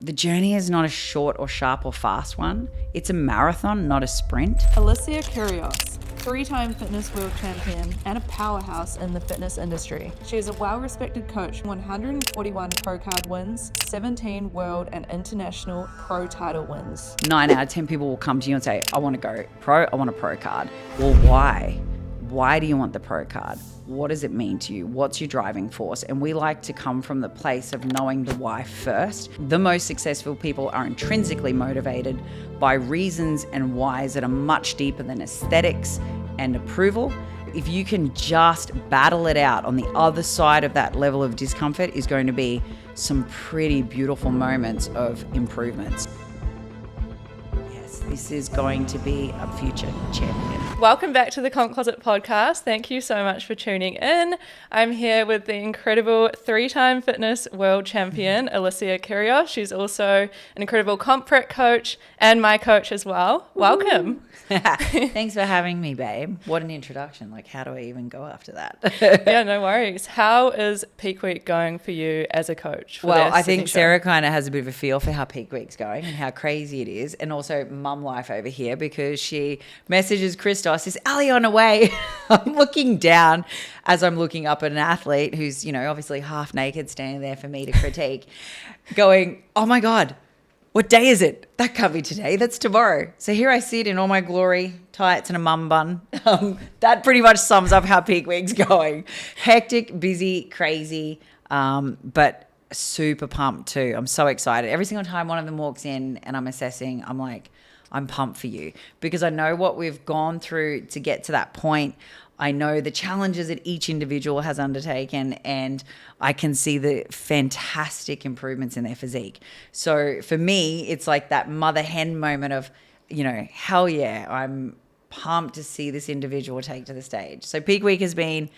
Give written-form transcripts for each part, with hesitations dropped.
The journey is not a short or sharp or fast one. It's a marathon, not a sprint. Alicia Kyrgios, 3-time fitness world champion and a powerhouse in the fitness industry. She is a well-respected coach, 141 pro card wins, 17 world and international pro title wins. 9 out of 10 people will come to you and say, I want to go pro, I want a pro card. Well, why? Why do you want the pro card? What does it mean to you? What's your driving force? And we like to come from the place of knowing the why first. The most successful people are intrinsically motivated by reasons and whys that are much deeper than aesthetics and approval. If you can just battle it out, on the other side of that level of discomfort is going to be some pretty beautiful moments of improvements. Yes, this is going to be a future champion. Welcome back to the Comp Closet podcast. Thank you so much for tuning in. I'm here with the incredible 3-time fitness world champion, Alicia Kyrgios. She's also an incredible comp prep coach and my coach as well. Welcome. Thanks for having me, babe. What an introduction. Like, how do I even go after that? Yeah, no worries. How is Peak Week going for you as a coach? Well, I think Sarah kind of has a bit of a feel for how Peak Week's going and how crazy it is. And also mum life over here, because she messages Christos, is Ali on her way? I'm looking down as I'm looking up at an athlete who's, obviously half naked standing there for me to critique, going, oh my God, what day is it? That can't be today. That's tomorrow. So here I sit in all my glory, tights and a mum bun. That pretty much sums up how Peak Week's going. Hectic, busy, crazy, but super pumped too. I'm so excited. Every single time one of them walks in and I'm assessing, I'm like, I'm pumped for you, because I know what we've gone through to get to that point. I know the challenges that each individual has undertaken, and I can see the fantastic improvements in their physique. So for me, it's like that mother hen moment of, hell yeah, I'm pumped to see this individual take to the stage. So Peak Week has been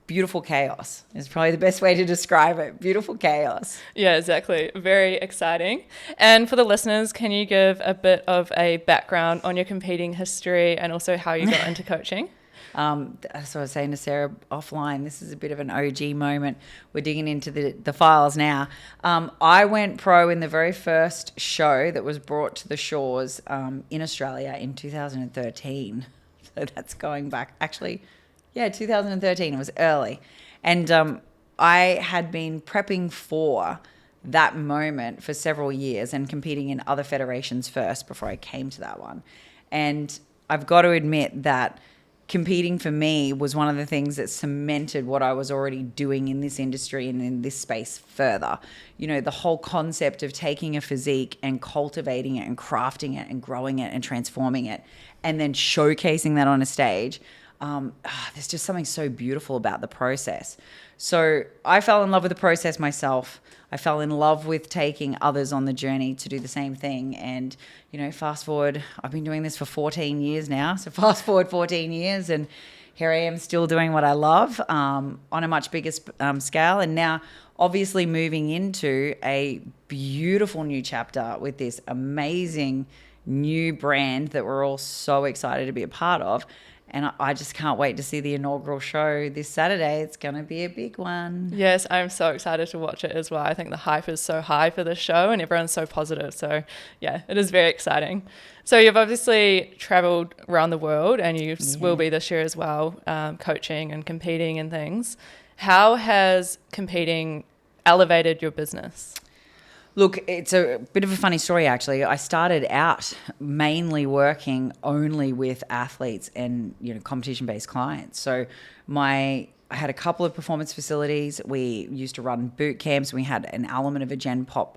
beautiful chaos is probably the best way to describe it. Beautiful chaos. Yeah, exactly. Very exciting. And for the listeners, can you give a bit of a background on your competing history and also how you got into coaching? So I was saying to Sarah offline, this is a bit of an OG moment. We're digging into the files now. I went pro in the very first show that was brought to the shores in Australia in 2013. So that's going back, actually, 2013. It was early. And I had been prepping for that moment for several years and competing in other federations first before I came to that one. And I've got to admit that competing for me was one of the things that cemented what I was already doing in this industry and in this space further. The whole concept of taking a physique and cultivating it and crafting it and growing it and transforming it and then showcasing that on a stage. There's just something so beautiful about the process. So I fell in love with the process myself. I fell in love with taking others on the journey to do the same thing. And, fast forward, I've been doing this for 14 years now. So fast forward 14 years and here I am still doing what I love on a much bigger scale. And now obviously moving into a beautiful new chapter with this amazing new brand that we're all so excited to be a part of. And I just can't wait to see the inaugural show this Saturday. It's going to be a big one. Yes, I'm so excited to watch it as well. I think the hype is so high for this show and everyone's so positive. So, yeah, it is very exciting. So you've obviously traveled around the world and you will be this year as well, coaching and competing and things. How has competing elevated your business? Look, it's a bit of a funny story, actually. I started out mainly working only with athletes and, competition-based clients. So I had a couple of performance facilities. We used to run boot camps. We had an element of a Gen Pop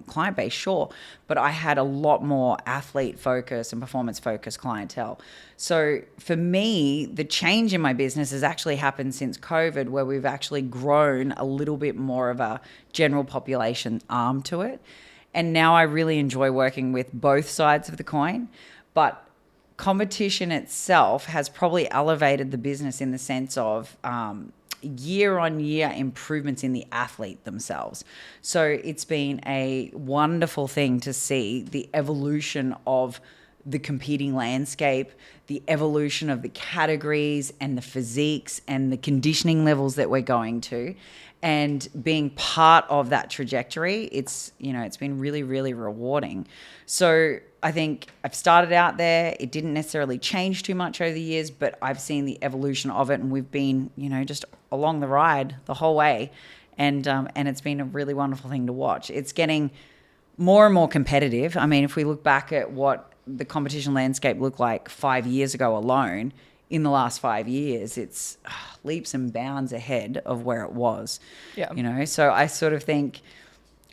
client base, sure. But I had a lot more athlete focus and performance focused clientele. So for me, the change in my business has actually happened since COVID, where we've actually grown a little bit more of a general population arm to it. And now I really enjoy working with both sides of the coin. But competition itself has probably elevated the business in the sense of year-on-year improvements in the athlete themselves. So it's been a wonderful thing to see the evolution of the competing landscape, the evolution of the categories and the physiques and the conditioning levels that we're going to. And being part of that trajectory, it's been really, really rewarding. So I think I've started out there. It didn't necessarily change too much over the years, but I've seen the evolution of it, and we've been, just along the ride the whole way. And it's been a really wonderful thing to watch. It's getting more and more competitive. I mean, if we look back at what the competition landscape looked like 5 years ago alone, in the last 5 years, it's leaps and bounds ahead of where it was. Yeah. So I sort of think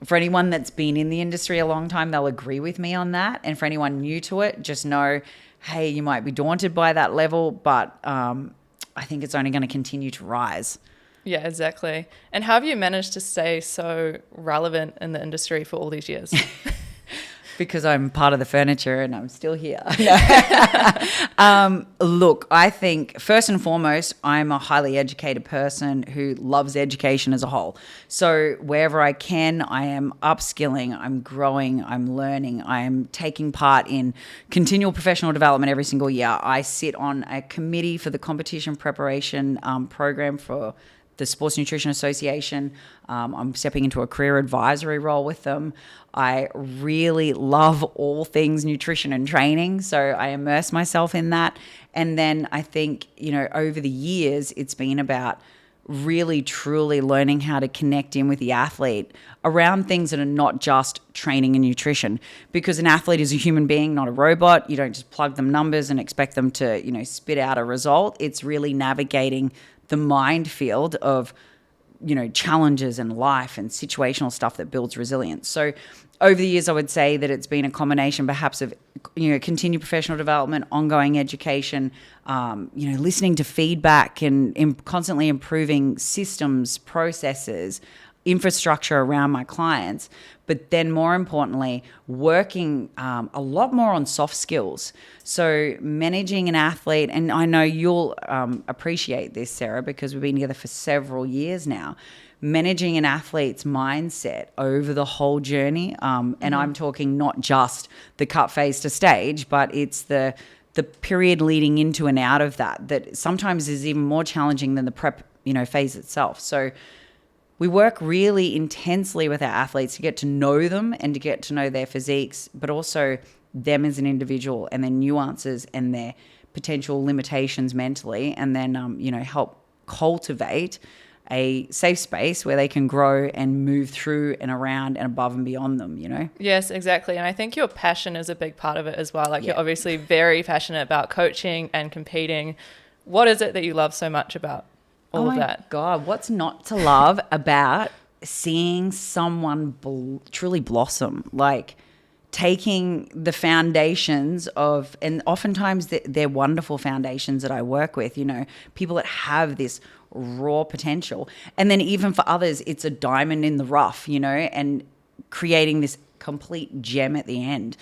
for anyone that's been in the industry a long time, they'll agree with me on that. And for anyone new to it, just know, hey, you might be daunted by that level, but I think it's only going to continue to rise. Yeah, exactly. And how have you managed to stay so relevant in the industry for all these years? Because I'm part of the furniture and I'm still here. Look, I think first and foremost, I'm a highly educated person who loves education as a whole. So wherever I can, I am upskilling, I'm growing, I'm learning, I am taking part in continual professional development every single year. I sit on a committee for the competition preparation program for the Sports Nutrition Association. I'm stepping into a career advisory role with them. I really love all things nutrition and training, so I immerse myself in that. And then I think, over the years, it's been about really, truly learning how to connect in with the athlete around things that are not just training and nutrition. Because an athlete is a human being, not a robot. You don't just plug them numbers and expect them to, spit out a result. It's really navigating the minefield of, challenges in life and situational stuff that builds resilience. So over the years, I would say that it's been a combination perhaps of, continued professional development, ongoing education, listening to feedback and constantly improving systems, processes, infrastructure around my clients, but then more importantly, working a lot more on soft skills. So managing an athlete, and I know you'll appreciate this, Sarah, because we've been together for several years now, managing an athlete's mindset over the whole journey. And I'm talking not just the cut phase to stage, but it's the period leading into and out of that sometimes is even more challenging than the prep, phase itself. So we work really intensely with our athletes to get to know them and to get to know their physiques, but also them as an individual and their nuances and their potential limitations mentally, and then, help cultivate a safe space where they can grow and move through and around and above and beyond them, Yes, exactly. And I think your passion is a big part of it as well. You're obviously very passionate about coaching and competing. What is it that you love so much about all of that? God, what's not to love about seeing someone truly blossom? Taking the foundations of, and oftentimes they're wonderful foundations that I work with, people that have this raw potential. And then even for others, it's a diamond in the rough, and creating this complete gem at the end.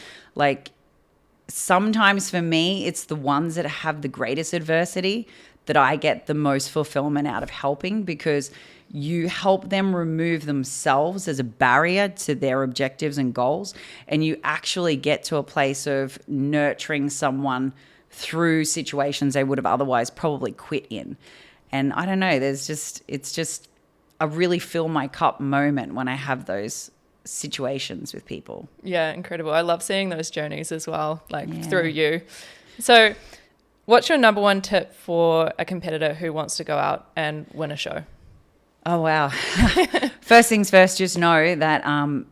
Sometimes for me, it's the ones that have the greatest adversity that I get the most fulfillment out of helping, because you help them remove themselves as a barrier to their objectives and goals, and you actually get to a place of nurturing someone through situations they would have otherwise probably quit in. And I don't know, it's just a really fill my cup moment when I have those situations with people. Yeah, incredible. I love seeing those journeys as well, through you. So what's your number one tip for a competitor who wants to go out and win a show? Oh, wow. First things first, just know that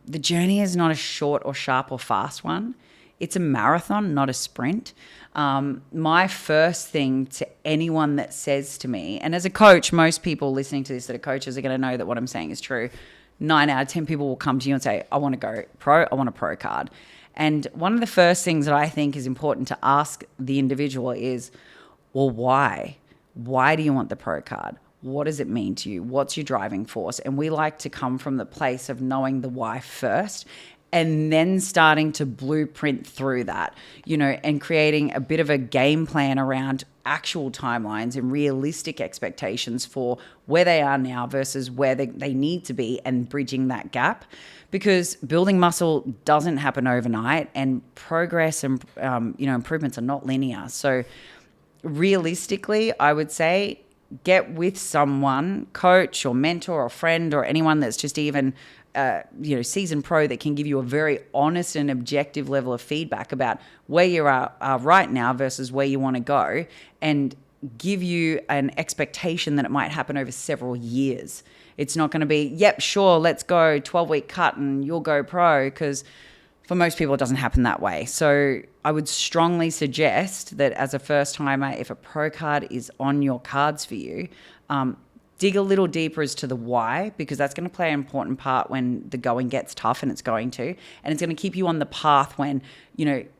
the journey is not a short or sharp or fast one. It's a marathon, not a sprint. My first thing to anyone that says to me, and as a coach, most people listening to this that are coaches are going to know that what I'm saying is true. 9 out of 10 people will come to you and say, I want to go pro, I want a pro card. And one of the first things that I think is important to ask the individual is, well, why? Why do you want the pro card? What does it mean to you? What's your driving force? And we like to come from the place of knowing the why first, and then starting to blueprint through that, and creating a bit of a game plan around actual timelines and realistic expectations for where they are now versus where they need to be, and bridging that gap, because building muscle doesn't happen overnight, and progress and improvements are not linear. So realistically, I would say get with someone, coach or mentor or friend or anyone that's just even seasoned pro, that can give you a very honest and objective level of feedback about where you are right now versus where you want to go, and give you an expectation that it might happen over several years. It's not going to be, yep, sure, let's go 12-week cut and you'll go pro, because for most people it doesn't happen that way. So I would strongly suggest that as a first timer, if a pro card is on your cards for you, dig a little deeper as to the why, because that's going to play an important part when the going gets tough, and it's going to. And it's going to keep you on the path when,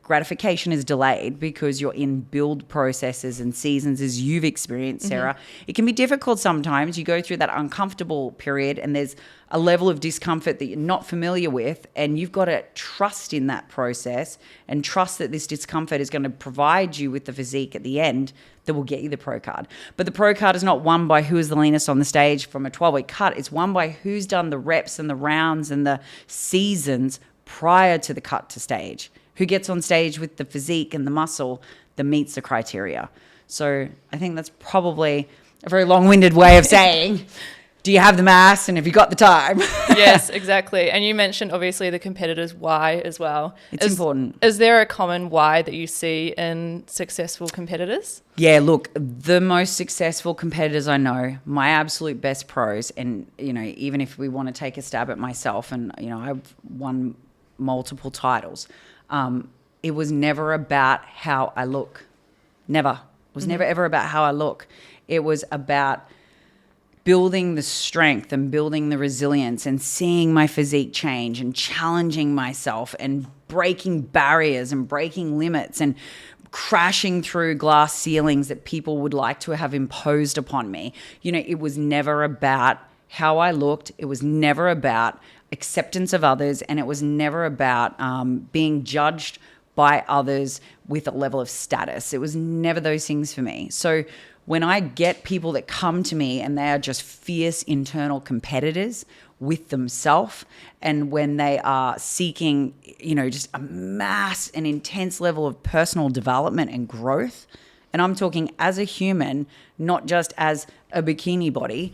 gratification is delayed because you're in build processes and seasons, as you've experienced, Sarah. It can be difficult sometimes. You go through that uncomfortable period and there's a level of discomfort that you're not familiar with, and you've got to trust in that process and trust that this discomfort is going to provide you with the physique at the end that will get you the pro card. But the pro card is not won by who is the leanest on the stage from a 12-week cut. It's won by who's done the reps and the rounds and the seasons prior to the cut to stage, who gets on stage with the physique and the muscle that meets the criteria. So I think that's probably a very long-winded way of saying, do you have the mass and have you got the time? Yes, exactly. And you mentioned obviously the competitors' why as well. It's important. Is there a common why that you see in successful competitors? Yeah, look, the most successful competitors I know, my absolute best pros, and, even if we want to take a stab at myself, and, I've won multiple titles, it was never about how I look. Never. It was never, ever about how I look. It was about building the strength and building the resilience and seeing my physique change and challenging myself and breaking barriers and breaking limits and crashing through glass ceilings that people would like to have imposed upon me. It was never about how I looked. It was never about acceptance of others, and it was never about being judged by others with a level of status. It was never those things for me. So when I get people that come to me and they are just fierce internal competitors with themselves, and when they are seeking, just a mass and intense level of personal development and growth, and I'm talking as a human, not just as a bikini body,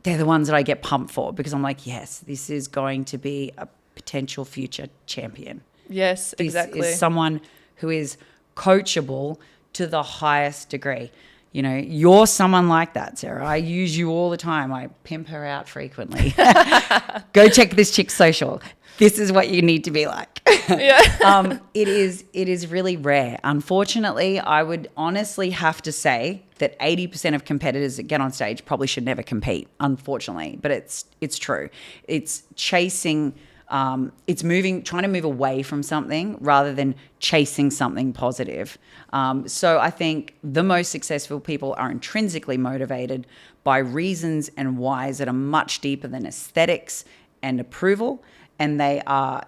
they're the ones that I get pumped for, because I'm like, yes, this is going to be a potential future champion. Yes, exactly. This is someone who is coachable to the highest degree. You're someone like that, Sarah. I use you all the time. I pimp her out frequently. Go check this chick's social. This is what you need to be like. Yeah. It is really rare. Unfortunately, I would honestly have to say that 80% of competitors that get on stage probably should never compete, unfortunately. But it's true. It's chasing, trying to move away from something rather than chasing something positive. So I think the most successful people are intrinsically motivated by reasons and whys that are much deeper than aesthetics and approval. And they are,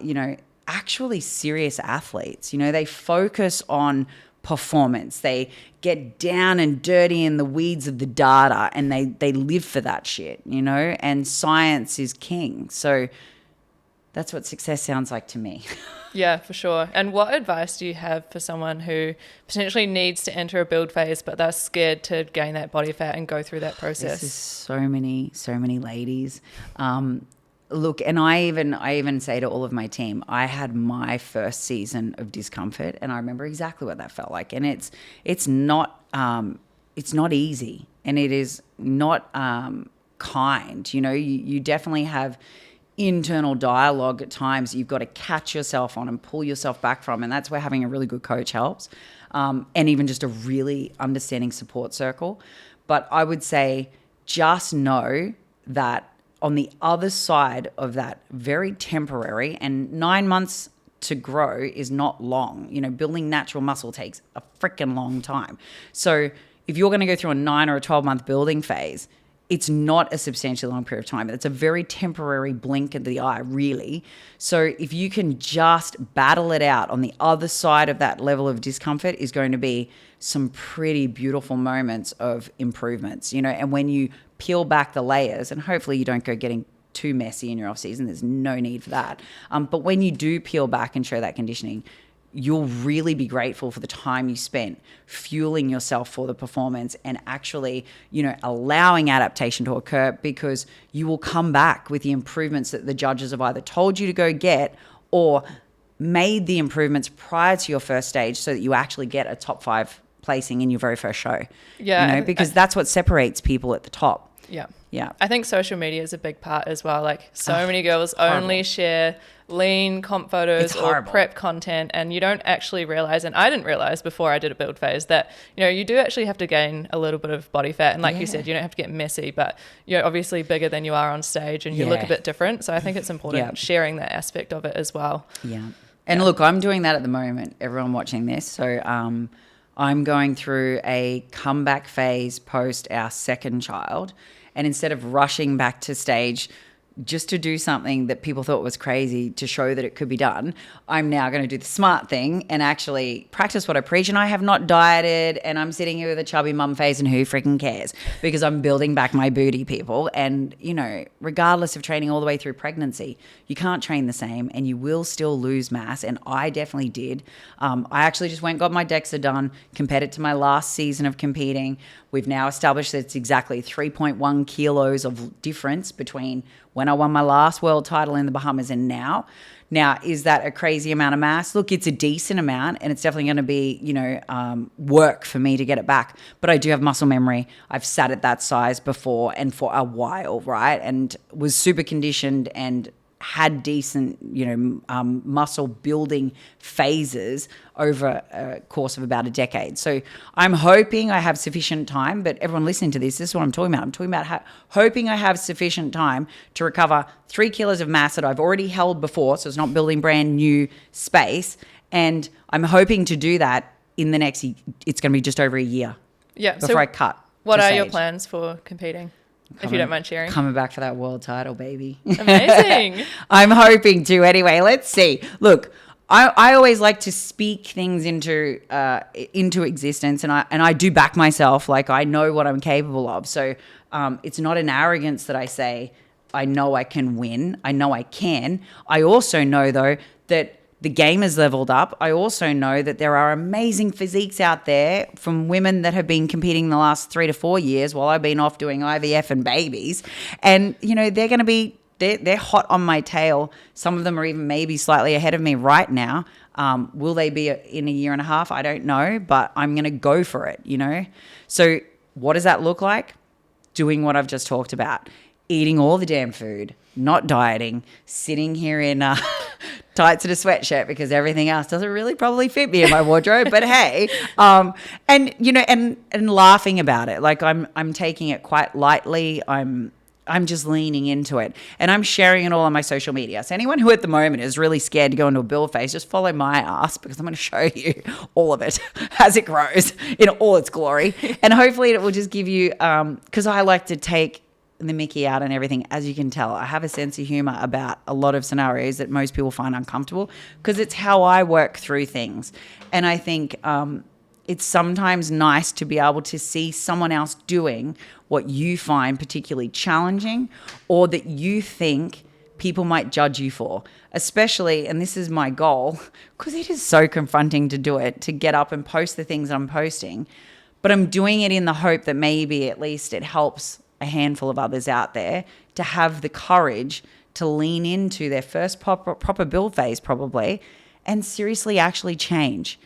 actually serious athletes. They focus on performance. They get down and dirty in the weeds of the data, and they live for that shit, and science is king. So that's what success sounds like to me. Yeah, for sure. And what advice do you have for someone who potentially needs to enter a build phase, but they're scared to gain that body fat and go through that process? This is so many ladies. Look, and I even say to all of my team, I had my first season of discomfort, and I remember exactly what that felt like. And it's not easy, and it is not kind. You definitely have internal dialogue at times you've got to catch yourself on and pull yourself back from, and that's where having a really good coach helps, and even just a really understanding support circle. But I would say just know that on the other side of that very temporary, and 9 months to grow is not long. Building natural muscle takes a freaking long time. So if you're going to go through a 9 or a 12-month building phase, it's not a substantially long period of time. It's a very temporary blink of the eye, really. So if you can just battle it out, on the other side of that level of discomfort is going to be some pretty beautiful moments of improvements, you know. And when you peel back the layers, and hopefully you don't go getting too messy in your off season, there's no need for that. But when you do peel back and show that conditioning, you'll really be grateful for the time you spent fueling yourself for the performance and actually, you know, allowing adaptation to occur, because you will come back with the improvements that the judges have either told you to go get or made the improvements prior to your first stage so that you actually get a top 5 placing in your very first show. Yeah. You know, because that's what separates people at the top. Yeah. Yeah. I think social media is a big part as well. Like so many girls only share lean comp photos or prep content, and you don't actually realize, and I didn't realize before I did a build phase, that, you know, you do actually have to gain a little bit of body fat. And like you said, you don't have to get messy, but you're obviously bigger than you are on stage and you look a bit different. So I think it's important sharing that aspect of it as well. Yeah. And look, I'm doing that at the moment, everyone watching this. So I'm going through a comeback phase post our second child. And instead of rushing back to stage just to do something that people thought was crazy to show that it could be done, I'm now going to do the smart thing and actually practice what I preach. And I have not dieted, and I'm sitting here with a chubby mum face, and who freaking cares, because I'm building back my booty, people. And, you know, regardless of training all the way through pregnancy, you can't train the same and you will still lose mass. And I definitely did. I actually just went and got my DEXA done, compared it to my last season of competing. We've now established that it's exactly 3.1 kilos of difference between when I won my last world title in the Bahamas and now. Now, is that a crazy amount of mass? Look, it's a decent amount, and it's definitely going to be, you know, work for me to get it back. But I do have muscle memory. I've sat at that size before and for a while, right? And was super conditioned and had decent, you know, muscle building phases over a course of about a decade. So I'm hoping I have sufficient time, but everyone listening to this is what I'm talking about. I'm talking about hoping I have sufficient time to recover 3 kilos of mass that I've already held before, so it's not building brand new space. And I'm hoping to do that in the next, it's going to be just over a year before I cut. What are your plans for competing? If you don't mind sharing. Coming back for that world title, baby. Amazing. I'm hoping to anyway. Let's see. Look, I always like to speak things into existence, and I do back myself. Like, I know what I'm capable of. So it's not an arrogance that I say I know I can win. I know I can. I also know, though, that the game has leveled up. I also know that there are amazing physiques out there from women that have been competing the last 3 to 4 years while I've been off doing IVF and babies. And, you know, they're going to be, they're hot on my tail. Some of them are even maybe slightly ahead of me right now. Will they be in a year and a half? I don't know, but I'm going to go for it, you know? So what does that look like? Doing what I've just talked about. Eating all the damn food, not dieting, sitting here in tights and a sweatshirt because everything else doesn't really probably fit me in my wardrobe. But hey, and you know, and laughing about it. Like I'm taking it quite lightly. I'm just leaning into it, and I'm sharing it all on my social media. So anyone who at the moment is really scared to go into a build phase, just follow my ass, because I'm going to show you all of it as it grows in all its glory. And hopefully it will just give you, because I like to take the mickey out and everything. As you can tell, I have a sense of humor about a lot of scenarios that most people find uncomfortable, because it's how I work through things. And I think it's sometimes nice to be able to see someone else doing what you find particularly challenging, or that you think people might judge you for, especially, and this is my goal, because it is so confronting to do it, to get up and post the things I'm posting, but I'm doing it in the hope that maybe at least it helps a handful of others out there to have the courage to lean into their first proper build phase, probably, and seriously actually change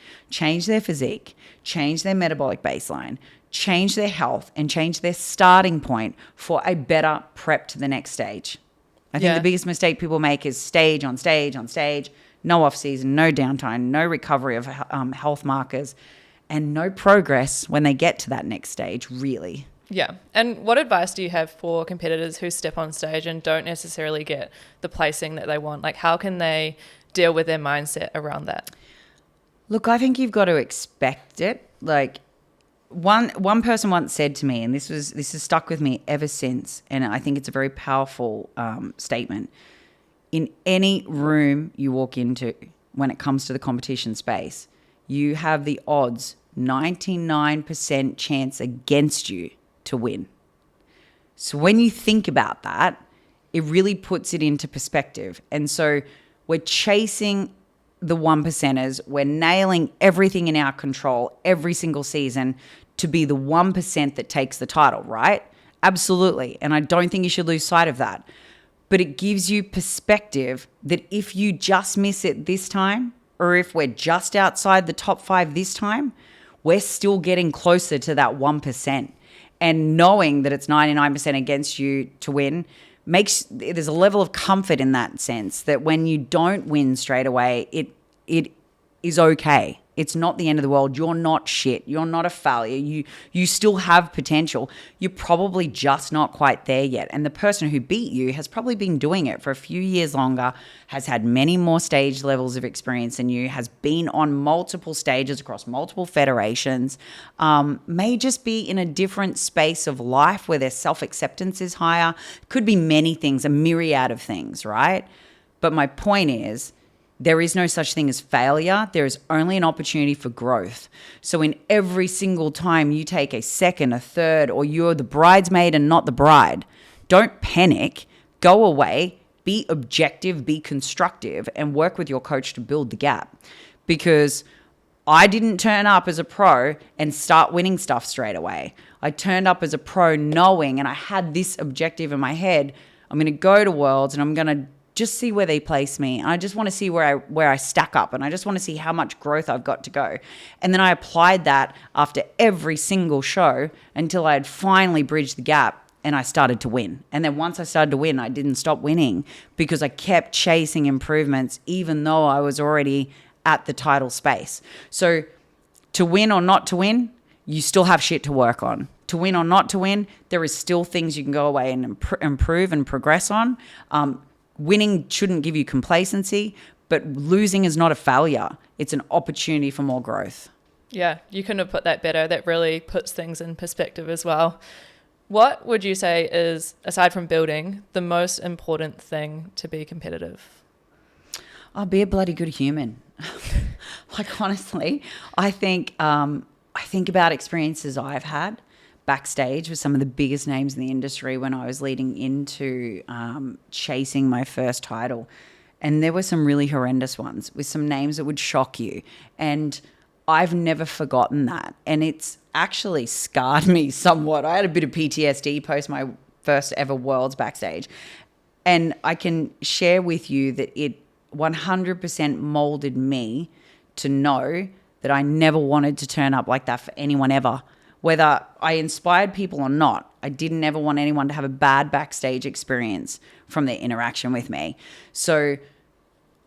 their physique, change their metabolic baseline, change their health, and change their starting point for a better prep to the next stage. I think the biggest mistake people make is stage on stage on stage, no off season, no downtime, no recovery of health markers, and no progress when they get to that next stage, really. Yeah. And what advice do you have for competitors who step on stage and don't necessarily get the placing that they want? Like, how can they deal with their mindset around that? Look, I think you've got to expect it. Like, one person once said to me, and this has stuck with me ever since, and I think it's a very powerful statement. In any room you walk into, when it comes to the competition space, you have the odds 99% chance against you to win. So when you think about that, it really puts it into perspective. And so we're chasing the 1%ers. We're nailing everything in our control every single season to be the 1% that takes the title, right? Absolutely. And I don't think you should lose sight of that. But it gives you perspective that if you just miss it this time, or if we're just outside the top 5 this time, we're still getting closer to that 1%. And knowing that it's 99% against you to win there's a level of comfort in that sense, that when you don't win straight away, it is okay. It's not the end of the world. You're not shit. You're not a failure. You still have potential. You're probably just not quite there yet. And the person who beat you has probably been doing it for a few years longer, has had many more stage levels of experience than you, has been on multiple stages across multiple federations, may just be in a different space of life where their self-acceptance is higher. Could be many things, a myriad of things, right? But my point is, there is no such thing as failure. There is only an opportunity for growth. So in every single time you take a second, a third, or you're the bridesmaid and not the bride, don't panic. Go away, be objective, be constructive, and work with your coach to build the gap. Because I didn't turn up as a pro and start winning stuff straight away. I turned up as a pro knowing, and I had this objective in my head, I'm going to go to Worlds and I'm going to just see where they place me. I just want to see where I stack up, and I just want to see how much growth I've got to go. And then I applied that after every single show until I had finally bridged the gap and I started to win. And then once I started to win, I didn't stop winning because I kept chasing improvements even though I was already at the title space. So to win or not to win, you still have shit to work on. To win or not to win, there is still things you can go away and improve and progress on. Winning shouldn't give you complacency, but losing is not a failure. It's an opportunity for more growth. Yeah, you couldn't have put that better. That really puts things in perspective as well. What would you say is, aside from building, the most important thing to be competitive? I'll be a bloody good human. Like, honestly, I think about experiences I've had backstage with some of the biggest names in the industry when I was leading into chasing my first title. And there were some really horrendous ones with some names that would shock you. And I've never forgotten that. And it's actually scarred me somewhat. I had a bit of PTSD post my first ever Worlds backstage. And I can share with you that it 100% molded me to know that I never wanted to turn up like that for anyone ever. Whether I inspired people or not, I didn't ever want anyone to have a bad backstage experience from their interaction with me. So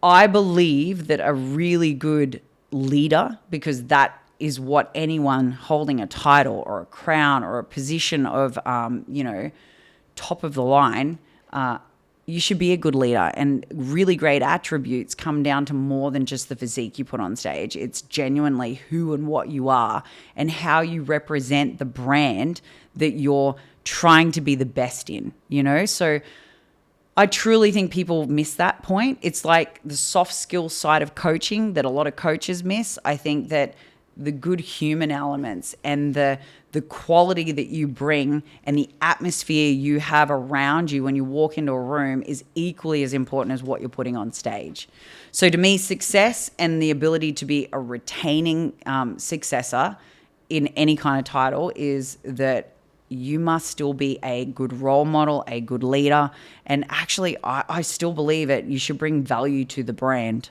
I believe that a really good leader, because that is what anyone holding a title or a crown or a position of, top of the line, you should be a good leader. And really great attributes come down to more than just the physique you put on stage. It's genuinely who and what you are and how you represent the brand that you're trying to be the best in, So I truly think people miss that point. It's like the soft skill side of coaching that a lot of coaches miss. I think that the good human elements and the quality that you bring and the atmosphere you have around you when you walk into a room is equally as important as what you're putting on stage. So to me, success and the ability to be a retaining successor in any kind of title is that you must still be a good role model, a good leader. And actually, I still believe it. You should bring value to the brand.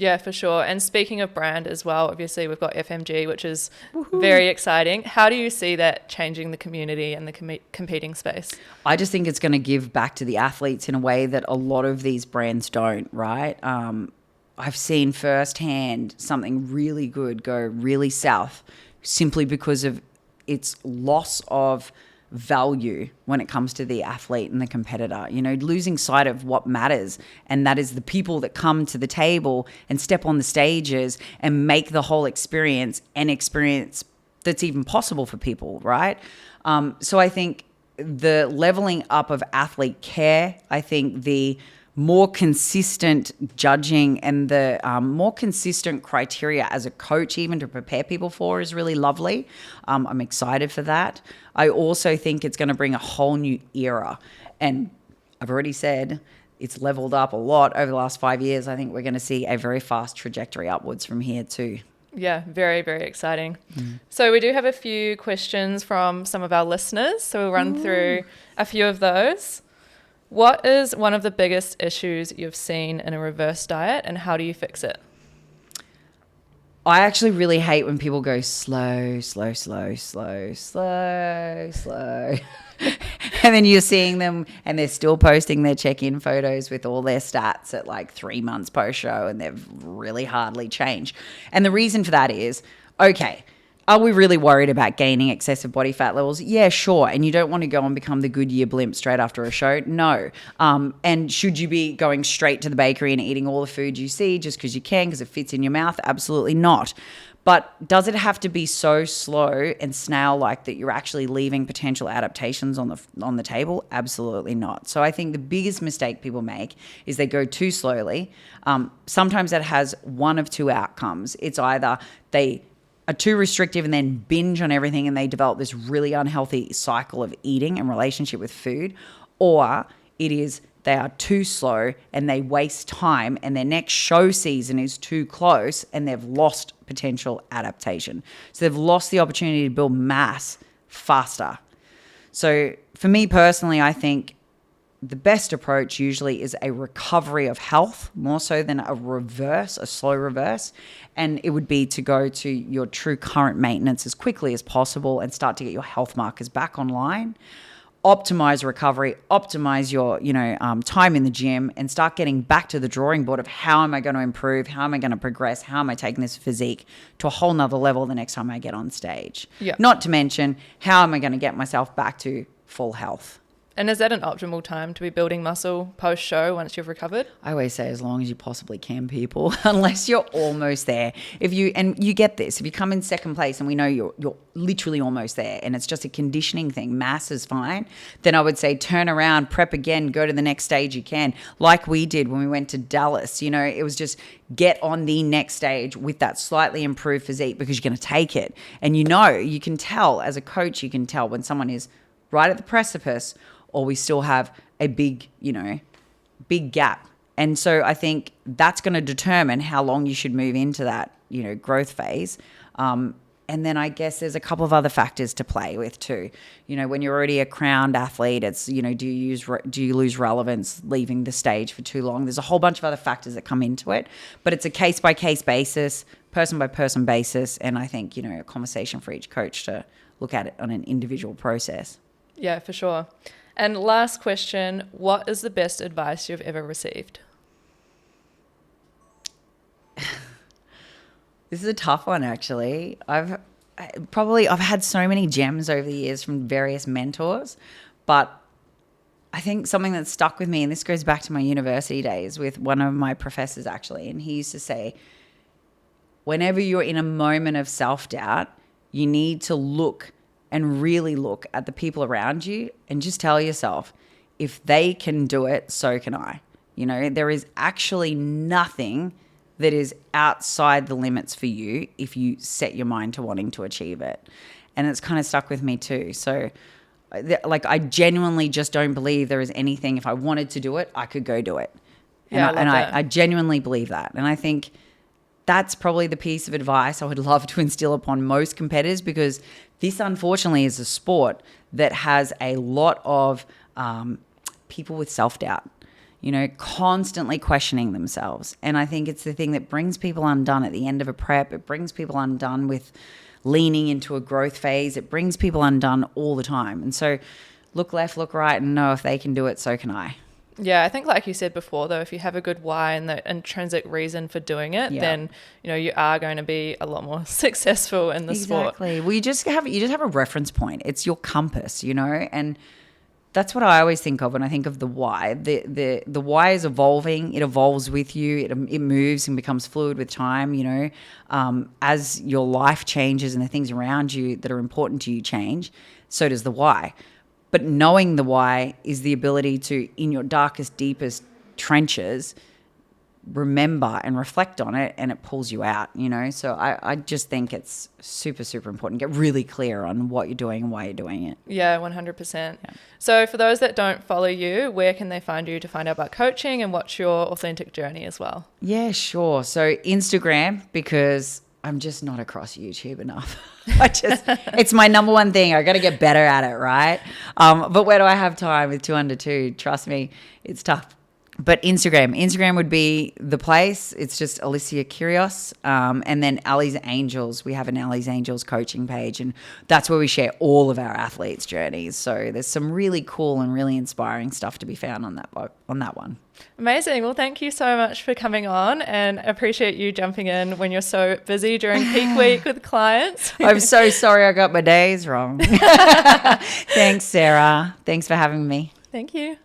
Yeah, for sure. And speaking of brand as well, obviously we've got FMG, which is very exciting. How do you see that changing the community and the competing space? I just think it's going to give back to the athletes in a way that a lot of these brands don't, right? I've seen firsthand something really good go really south simply because of its loss of value when it comes to the athlete and the competitor, losing sight of what matters. And that is the people that come to the table and step on the stages and make the whole experience an experience that's even possible for people, right? So I think the leveling up of athlete care, I think the more consistent judging and the more consistent criteria as a coach even to prepare people for is really lovely. I'm excited for that. I also think it's going to bring a whole new era. And I've already said it's leveled up a lot over the last 5 years. I think we're going to see a very fast trajectory upwards from here too. Yeah, very, very exciting. So we do have a few questions from some of our listeners. So we'll run through a few of those. What is one of the biggest issues you've seen in a reverse diet, and how do you fix it? I actually really hate when people go slow, slow, slow, slow, slow, slow. And then you're seeing them and they're still posting their check-in photos with all their stats at like 3 months post-show, and they've really hardly changed. And the reason for that is, okay, are we really worried about gaining excessive body fat levels? Yeah, sure. And you don't want to go and become the Goodyear blimp straight after a show? No. And should you be going straight to the bakery and eating all the food you see just because you can, because it fits in your mouth? Absolutely not. But does it have to be so slow and snail-like that you're actually leaving potential adaptations on the table? Absolutely not. So I think the biggest mistake people make is they go too slowly. Sometimes that has one of two outcomes. It's either they are too restrictive and then binge on everything and they develop this really unhealthy cycle of eating and relationship with food, or it is they are too slow and they waste time and their next show season is too close and they've lost potential adaptation. So they've lost the opportunity to build mass faster. So for me personally, I think the best approach usually is a recovery of health more so than a slow reverse. And it would be to go to your true current maintenance as quickly as possible and start to get your health markers back online. Optimize recovery, optimize your, time in the gym, and start getting back to the drawing board of how am I going to improve? How am I going to progress? How am I taking this physique to a whole nother level the next time I get on stage? Yeah. Not to mention, how am I going to get myself back to full health? And is that an optimal time to be building muscle post-show once you've recovered? I always say as long as you possibly can, people, unless you're almost there. And you get this, if you come in second place and we know you're literally almost there and it's just a conditioning thing, mass is fine, then I would say turn around, prep again, go to the next stage you can, like we did when we went to Dallas. It was just get on the next stage with that slightly improved physique because you're going to take it. And you can tell, as a coach, you can tell when someone is right at the precipice or we still have a big gap. And so I think that's going to determine how long you should move into that, growth phase. And then I guess there's a couple of other factors to play with too. When you're already a crowned athlete, it's, do you lose relevance leaving the stage for too long? There's a whole bunch of other factors that come into it, but it's a case by case basis, person by person basis. And I think, a conversation for each coach to look at it on an individual process. Yeah, for sure. And last question, what is the best advice you've ever received? This is a tough one, actually. I've had so many gems over the years from various mentors, but I think something that stuck with me, and this goes back to my university days with one of my professors actually, and he used to say, whenever you're in a moment of self-doubt, you need to look and really look at the people around you and just tell yourself, if they can do it, so can I. There is actually nothing that is outside the limits for you if you set your mind to wanting to achieve it. And it's kind of stuck with me too. So I genuinely just don't believe there is anything, if I wanted to do it, I could go do it. And I genuinely believe that. And I think that's probably the piece of advice I would love to instill upon most competitors, because this unfortunately is a sport that has a lot of people with self-doubt, constantly questioning themselves. And I think it's the thing that brings people undone at the end of a prep. It brings people undone with leaning into a growth phase. It brings people undone all the time. And so look left, look right, and know if they can do it, so can I. Yeah, I think like you said before, though, if you have a good why and the intrinsic reason for doing it, then, you are going to be a lot more successful in the sport. Exactly. Well, you just have a reference point. It's your compass, and that's what I always think of when I think of the why. The why is evolving. It evolves with you. It moves and becomes fluid with time, you know. As your life changes and the things around you that are important to you change, so does the why. But knowing the why is the ability to, in your darkest, deepest trenches, remember and reflect on it, and it pulls you out, you know. So I just think it's super, super important. Get really clear on what you're doing and why you're doing it. Yeah, 100%. Yeah. So for those that don't follow you, where can they find you to find out about coaching and what's your authentic journey as well? Yeah, sure. So Instagram, because I'm just not across YouTube enough. It's my number one thing. I got to get better at it, right? But where do I have time with 2 under 2? Trust me, it's tough. But Instagram would be the place. It's just Alicia Kyrgios. And then Ali's Angels. We have an Ali's Angels coaching page, and that's where we share all of our athletes' journeys. So there's some really cool and really inspiring stuff to be found on that one. Amazing. Well, thank you so much for coming on, and I appreciate you jumping in when you're so busy during peak week with clients. I'm so sorry I got my days wrong. Thanks, Sarah. Thanks for having me. Thank you.